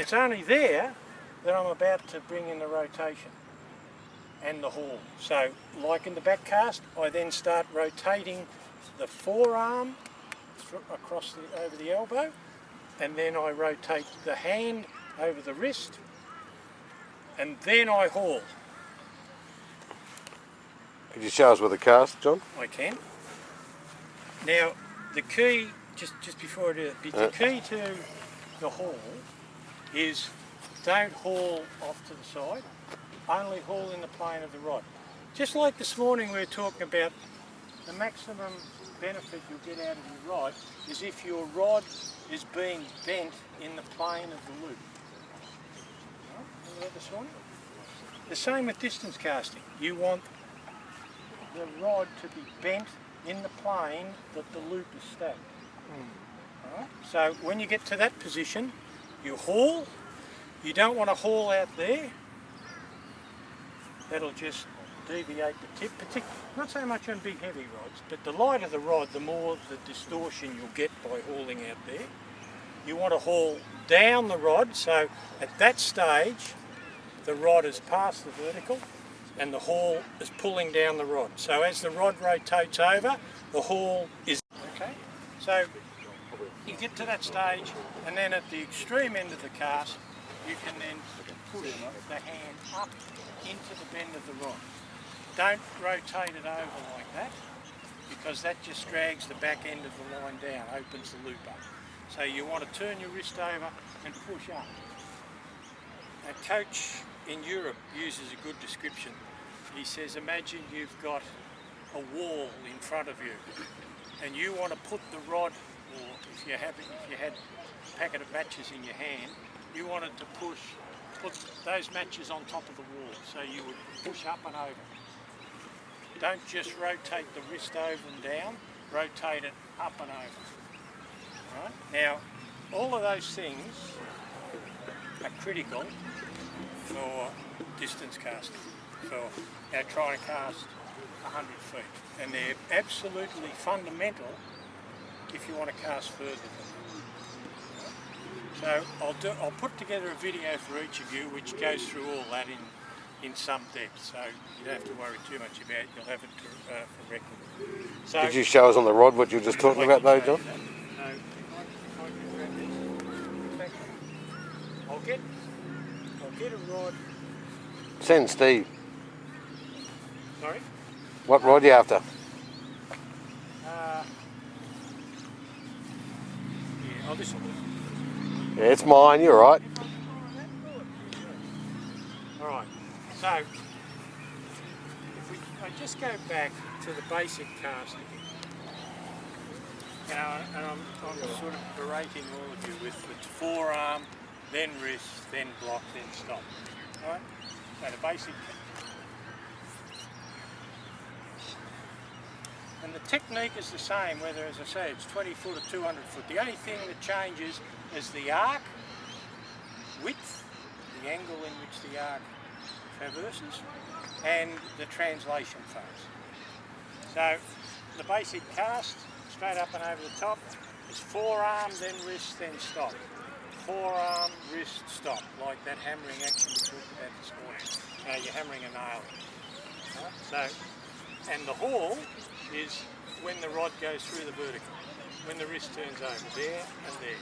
it's only there that I'm about to bring in the rotation and the haul. So like in the back cast, I then start rotating the forearm across over the elbow, and then I rotate the hand over the wrist, and then I haul. Could you show us with a cast, John? I can. Now the key, just before I do it, the key to the haul is don't haul off to the side, only haul in the plane of the rod. Just like this morning we were talking about, the maximum benefit you'll get out of your rod is if your rod is being bent in the plane of the loop. Right? Remember that this morning? The same with distance casting. You want the rod to be bent in the plane that the loop is stacked. Right? So when you get to that position, you haul. You don't want to haul out there. That'll just deviate the tip, not so much on big heavy rods, but the lighter the rod, the more the distortion you'll get by hauling out there. You want to haul down the rod, so at that stage the rod is past the vertical and the haul is pulling down the rod. So as the rod rotates over, the haul is okay. So you get to that stage, and then at the extreme end of the cast you can then push the hand up into the bend of the rod. Don't rotate it over like that, because that just drags the back end of the line down, opens the loop up. So you want to turn your wrist over and push up. A coach in Europe uses a good description. He says, imagine you've got a wall in front of you and you want to put the rod, or if you had a packet of matches in your hand, you wanted to put those matches on top of the wall, so you would push up and over. Don't just rotate the wrist over and down, rotate it up and over. Right? Now, all of those things are critical for distance casting, for trying to cast 100 feet. And they're absolutely fundamental if you want to cast further than that. So I'll put together a video for each of you which goes through all that in some depth, so you don't have to worry too much about it. You'll have it for record. So, did you show us on the rod what you were just talking about though, John? No, if I can grab this. I'll get a rod. Send Steve. Sorry? What rod are you after? This one. Yeah, it's mine, you're right. Alright, so I just go back to the basic casting, and I'm sort of berating all of you with the forearm, then wrist, then block, then stop. Alright? So the basic. And the technique is the same, whether, as I say, it's 20 foot or 200 foot. The only thing that changes is the arc width, the angle in which the arc traverses, and the translation phase. So the basic cast, straight up and over the top, is forearm, then wrist, then stop. Forearm, wrist, stop, like that hammering action we talked about this morning. You're hammering a nail. Right? So, and the haul is when the rod goes through the vertical, when the wrist turns over, there and there,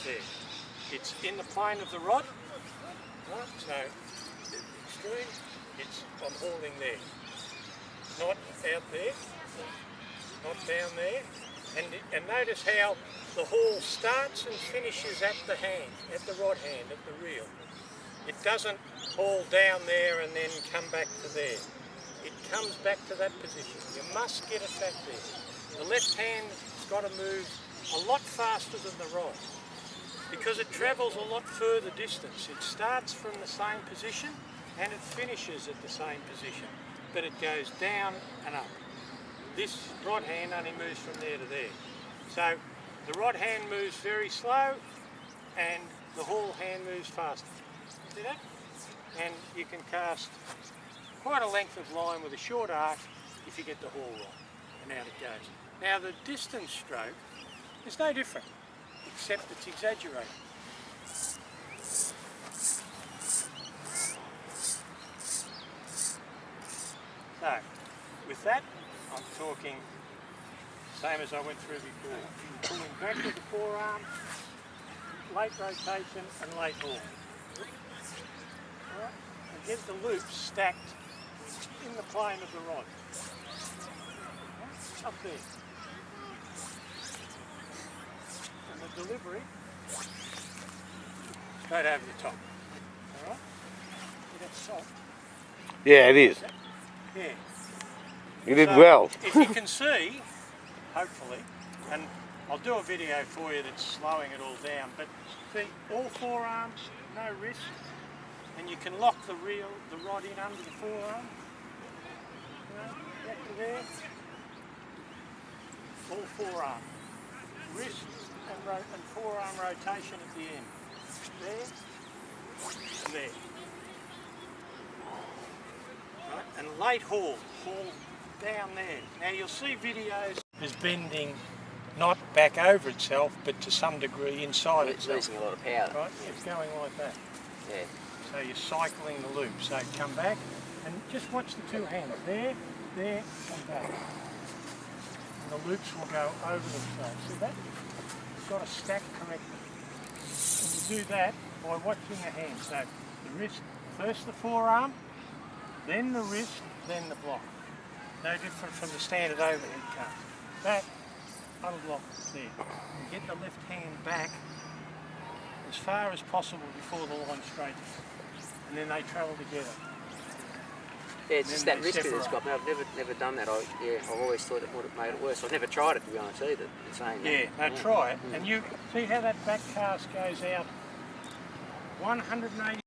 there. It's in the plane of the rod, right? So extreme, I'm hauling there, not out there, not down there, and notice how the haul starts and finishes at the hand, at the rod hand, at the reel. It doesn't haul down there and then come back to there. It comes back to that position. You must get it back there. The left hand's got to move a lot faster than the right, because it travels a lot further distance. It starts from the same position and it finishes at the same position, but it goes down and up. This right hand only moves from there to there. So the right hand moves very slow and the haul hand moves faster. See that? And you can cast quite a length of line with a short arc if you get the haul right, and out it goes. Now the distance stroke is no different, except it's exaggerated. So, with that, I'm talking same as I went through before. Pulling back with the forearm, late rotation and late haul. Alright, and get the loops stacked in the plane of the rod. Up there. And the delivery straight over the top. Alright? That's soft. Yeah, it is. Yeah. You did So, well. If you can see, hopefully, and I'll do a video for you that's slowing it all down, but see, all forearms, no wrist, and you can lock the rod in under the forearm. Back to there. All forearm. Wrist and forearm rotation at the end. There, and there. Right, and late haul down there. Now you'll see videos is bending not back over itself, but to some degree inside It's itself. losing a lot of power. Right, it's going like that. Yeah. So you're cycling the loop. So come back and just watch the two hands. There, and back. And the loops will go over themselves. See that? It's got to stack correctly. And you do that by watching the hands. So the wrist, first the forearm, then the wrist, then the block. No different from the standard overhead cast. That, unblock there. And get the left hand back as far as possible before the line straightens. And then they travel together. Yeah, it's just Then that they wrist bit that's separate. got me. I've never done that. I've always thought it would have made it worse. I've never tried it, to be honest either. Saying that. Yeah, now try it. And you see how that back cast goes out 180